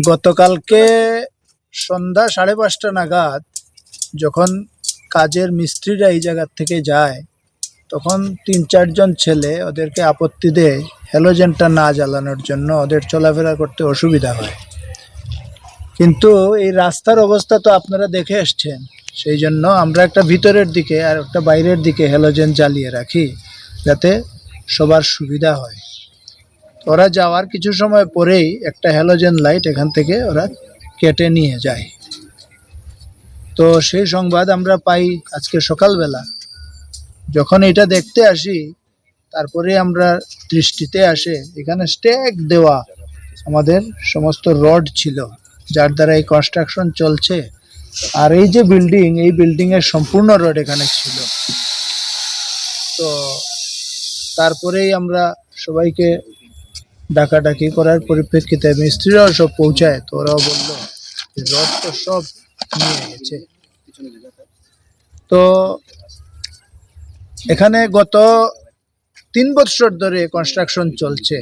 গতকালকে সন্ধ্যা 5:30 নাগাদ যখন কাজের মিস্ত্রিরা এই জায়গা থেকে যায়, তখন 3-4 জন ছেলে ওদেরকে আপত্তি দেয় হ্যালোজেনটা না জ্বালানোর জন্য, ওদের চলাফেরা করতে অসুবিধা হয়। কিন্তু এই রাস্তার অবস্থা তো আপনারা দেখে এসছেন, সেই জন্য আমরা একটা ভিতরের দিকে আর একটা বাইরের দিকে হ্যালোজেন জ্বালিয়ে রাখি যাতে সবার সুবিধা হয়। ওরা যাওয়ার কিছু সময় পরেই একটা হ্যালোজেন লাইট এখান থেকে ওরা কেটে নিয়ে যায়। তো সেই সংবাদ আমরা পাই আজকে সকালবেলা। যখন এটা দেখতে আসি, তারপরে আমরা দৃষ্টিতে আসে এখানে স্ট্যাক দেওয়া আমাদের সমস্ত রড ছিল, যার দ্বারা এই কনস্ট্রাকশন চলছে। আর এই যে বিল্ডিং, এই বিল্ডিংয়ের সম্পূর্ণ রড এখানে ছিল। তো তারপরেই আমরা সবাইকে ডাকাডাকি করার পরিপ্রেক্ষিতে মিস্ত্রিরাও সব পৌঁছায়, তো ওরাও বললো যে রড তো সব নিয়ে গেছে। তো এখানে গত 3 বছর ধরে কনস্ট্রাকশন চলছে।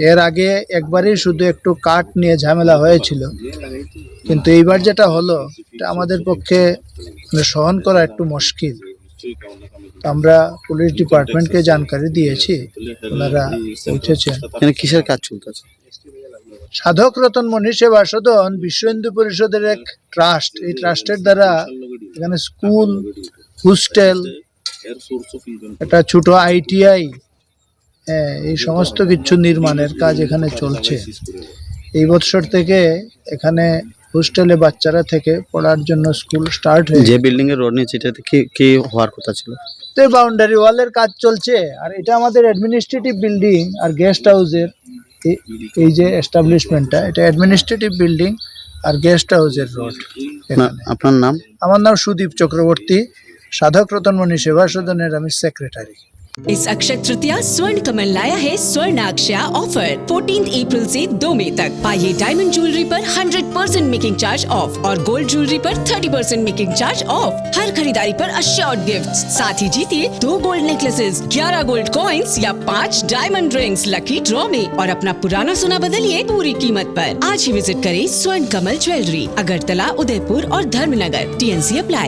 এর আগে একবারই শুধু একটু কাঠ নিয়ে ঝামেলা হয়েছিল, কিন্তু এইবার যেটা হলো এটা আমাদের পক্ষে সহন করা একটু মুশকিল। আমরা পুলিশ ডিপার্টমেন্টকে জানকারি দিয়েছি, ওনারা পৌঁছেছেন। কিসের কাজ চলতেছে? সাধক রতন মণি সেবা সদন বিশ্ব হিন্দু পরিষদের এক ট্রাস্ট। এই ট্রাস্টের দ্বারা এখানে স্কুল, হোস্টেল, একটা ছোট ITI, এই সমস্ত কিছু নির্মাণের কাজ এখানে চলছে। এই বছর থেকে এখানে হোস্টেলে বাচ্চারা থেকে পড়ার জন্য স্কুল স্টার্ট হয়েছে। যে বিল্ডিং এর রড নিচে এটাতে কি হওয়ার কথা ছিল? তো বাউন্ডারি ওয়ালের কাজ চলছে, আর এটা আমাদের অ্যাডমিনিস্ট্রেটিভ বিল্ডিং আর গেস্ট হাউসের এই যে এস্টাবলিশমেন্টটা, এটা অ্যাডমিনিস্ট্রেটিভ বিল্ডিং আর গেস্ট হাউসের রোড। আপনার নাম? আমার নাম সুদীপ চক্রবর্তী, সাধক রতনমणि सेवा सदনের আমি সেক্রেটারি। इस अक्षय तृतीया स्वर्ण कमल लाया है स्वर्ण अक्षय ऑफर 14 अप्रैल से 2 मई तक। पाइए डायमंड ज्वेलरी पर 100% मेकिंग चार्ज ऑफ और गोल्ड ज्वेलरी पर 30% मेकिंग चार्ज ऑफ। हर खरीदारी पर अश्योर्ड गिफ्ट्स, साथ ही जीतिए 2 गोल्ड नेकलेसेस, 11 गोल्ड कॉइन्स या 5 डायमंड रिंग्स लकी ड्रॉ में, और अपना पुराना सोना बदलिए पूरी कीमत पर। आज ही विजिट करें स्वर्ण कमल ज्वेलरी, अगरतला, उदयपुर और धर्मनगर। TNC apply.